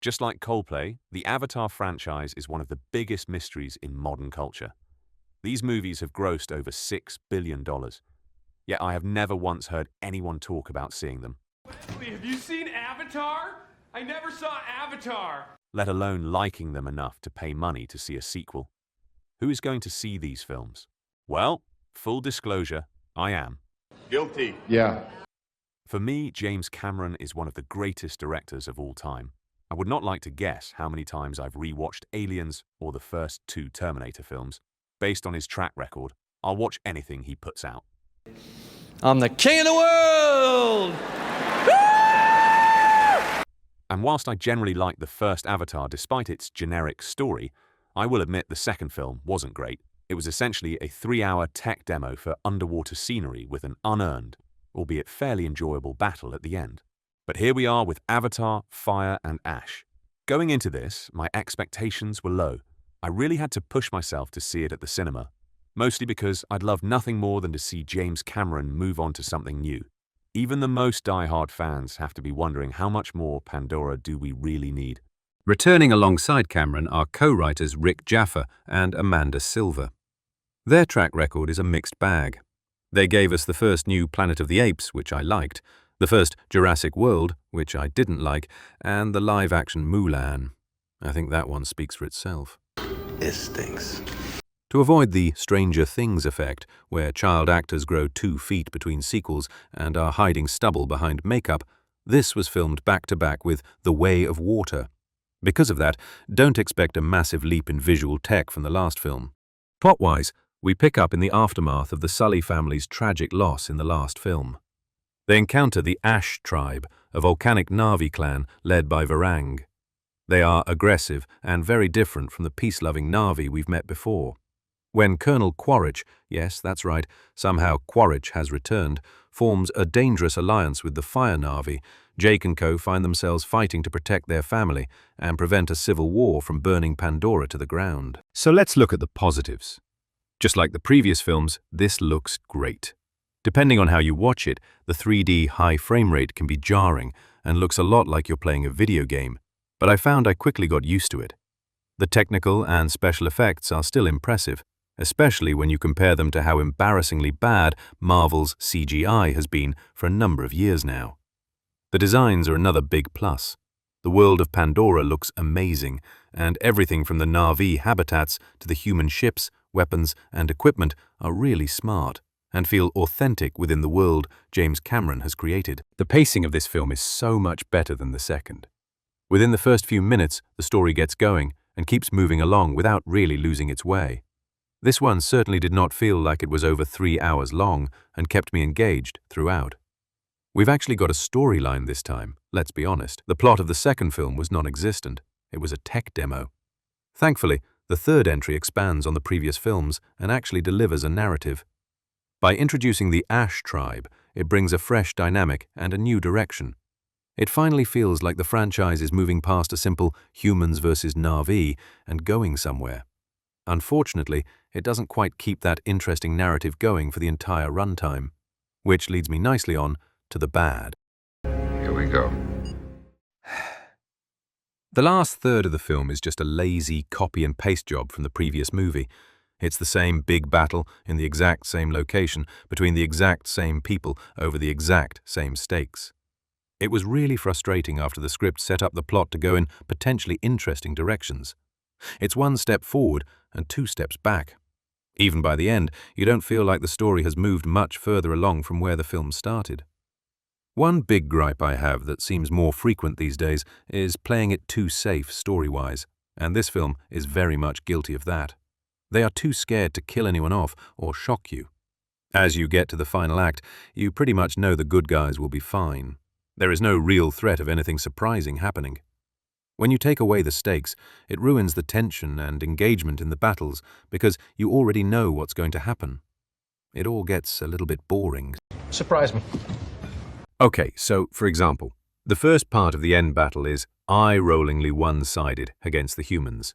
Just like Coldplay, the Avatar franchise is one of the biggest mysteries in modern culture. These movies have grossed over $6 billion, yet I have never once heard anyone talk about seeing them, Have you seen Avatar? I never saw Avatar. let alone liking them enough to pay money to see a sequel. Who is going to see these films? Well, full disclosure, I am. Guilty. Yeah. For me, James Cameron is one of the greatest directors of all time. I would not like to guess how many times I've rewatched Aliens or the first two Terminator films. Based on his track record, I'll watch anything he puts out. I'm the king of the world! And whilst I generally liked the first Avatar despite its generic story, I will admit the second film wasn't great. It was essentially a 3-hour tech demo for underwater scenery with an unearned, albeit fairly enjoyable battle at the end. But here we are with Avatar, Fire and Ash. Going into this, my expectations were low. I really had to push myself to see it at the cinema, mostly because I'd love nothing more than to see James Cameron move on to something new. Even the most die-hard fans have to be wondering how much more Pandora do we really need. Returning alongside Cameron are co-writers Rick Jaffa and Amanda Silver. Their track record is a mixed bag. They gave us the first new Planet of the Apes, which I liked, the first Jurassic World, which I didn't like, and the live-action Mulan. I think that one speaks for itself. It stinks. To avoid the Stranger Things effect, where child actors grow 2 feet between sequels and are hiding stubble behind makeup, this was filmed back-to-back with The Way of Water. Because of that, don't expect a massive leap in visual tech from the last film. Plot-wise, we pick up in the aftermath of the Sully family's tragic loss in the last film. They encounter the Ash tribe, a volcanic Na'vi clan led by Varang. They are aggressive and very different from the peace-loving Na'vi we've met before. When Colonel Quaritch, yes, that's right, somehow Quaritch has returned, forms a dangerous alliance with the Fire Na'vi, Jake and co find themselves fighting to protect their family and prevent a civil war from burning Pandora to the ground. So let's look at the positives. Just like the previous films, this looks great. Depending on how you watch it, the 3D high frame rate can be jarring and looks a lot like you're playing a video game, but I found I quickly got used to it. The technical and special effects are still impressive, especially when you compare them to how embarrassingly bad Marvel's CGI has been for a number of years now. The designs are another big plus. The world of Pandora looks amazing, and everything from the Na'vi habitats to the human ships, weapons, and equipment are really smart and feel authentic within the world James Cameron has created. The pacing of this film is so much better than the second. Within the first few minutes, the story gets going and keeps moving along without really losing its way. This one certainly did not feel like it was over 3 hours long and kept me engaged throughout. We've actually got a storyline this time, let's be honest. The plot of the second film was non-existent. It was a tech demo. Thankfully, the third entry expands on the previous films and actually delivers a narrative. By introducing the Ash tribe, it brings a fresh dynamic and a new direction. It finally feels like the franchise is moving past a simple humans versus Na'vi and going somewhere. Unfortunately, it doesn't quite keep that interesting narrative going for the entire runtime, which leads me nicely on to the bad. Here we go. The last third of the film is just a lazy copy and paste job from the previous movie. It's the same big battle in the exact same location between the exact same people over the exact same stakes. It was really frustrating after the script set up the plot to go in potentially interesting directions. It's 1 step forward and 2 steps back. Even by the end, you don't feel like the story has moved much further along from where the film started. One big gripe I have that seems more frequent these days is playing it too safe story-wise, and this film is very much guilty of that. They are too scared to kill anyone off or shock you. As you get to the final act, you pretty much know the good guys will be fine. There is no real threat of anything surprising happening. When you take away the stakes, it ruins the tension and engagement in the battles because you already know what's going to happen. It all gets a little bit boring. Surprise me. Okay, so, for example, the first part of the end battle is eye-rollingly one-sided against the humans.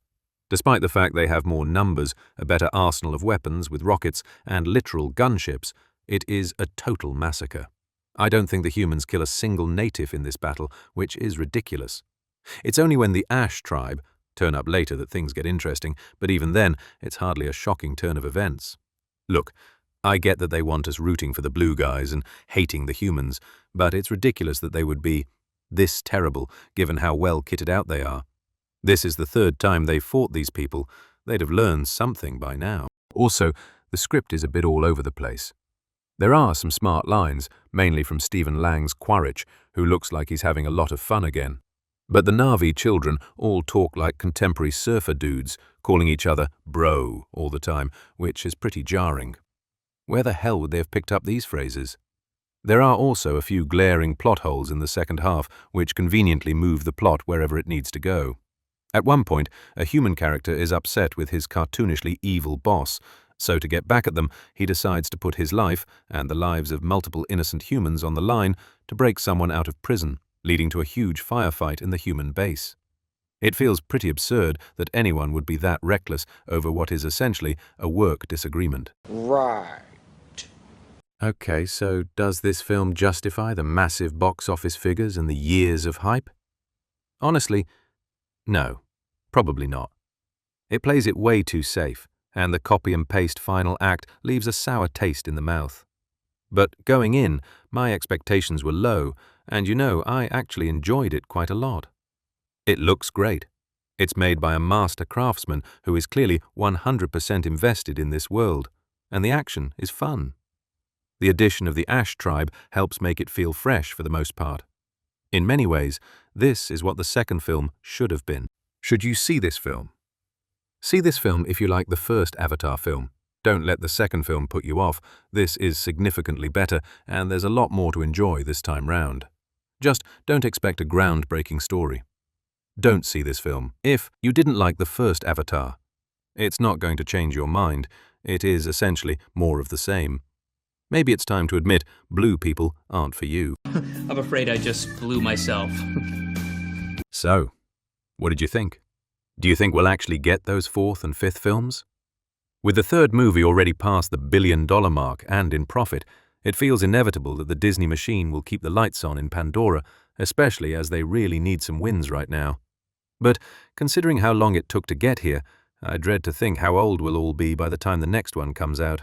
Despite the fact they have more numbers, a better arsenal of weapons with rockets and literal gunships, it is a total massacre. I don't think the humans kill a single native in this battle, which is ridiculous. It's only when the Ash tribe turn up later that things get interesting, but even then, it's hardly a shocking turn of events. Look, I get that they want us rooting for the blue guys and hating the humans, but it's ridiculous that they would be this terrible given how well kitted out they are. This is the third time they've fought these people. They'd have learned something by now. Also, the script is a bit all over the place. There are some smart lines, mainly from Stephen Lang's Quaritch, who looks like he's having a lot of fun again. But the Na'vi children all talk like contemporary surfer dudes, calling each other bro all the time, which is pretty jarring. Where the hell would they have picked up these phrases? There are also a few glaring plot holes in the second half, which conveniently move the plot wherever it needs to go. At one point, a human character is upset with his cartoonishly evil boss, so to get back at them, he decides to put his life, and the lives of multiple innocent humans on the line, to break someone out of prison, leading to a huge firefight in the human base. It feels pretty absurd that anyone would be that reckless over what is essentially a work disagreement. Right. Okay, so does this film justify the massive box office figures and the years of hype? Honestly, no, probably not. It plays it way too safe, and the copy and paste final act leaves a sour taste in the mouth. But going in, my expectations were low, and I actually enjoyed it quite a lot. It looks great. It's made by a master craftsman who is clearly 100% invested in this world, and the action is fun. The addition of the Ash tribe helps make it feel fresh for the most part. In many ways, this is what the second film should have been. Should you see this film? See this film if you like the first Avatar film. Don't let the second film put you off. This is significantly better, and there's a lot more to enjoy this time round. Just don't expect a groundbreaking story. Don't see this film if you didn't like the first Avatar. It's not going to change your mind. It is essentially more of the same. Maybe it's time to admit blue people aren't for you. I'm afraid I just blew myself. So, what did you think? Do you think we'll actually get those fourth and fifth films? With the third movie already past the $1 billion mark and in profit, it feels inevitable that the Disney machine will keep the lights on in Pandora, especially as they really need some wins right now. But considering how long it took to get here, I dread to think how old we'll all be by the time the next one comes out.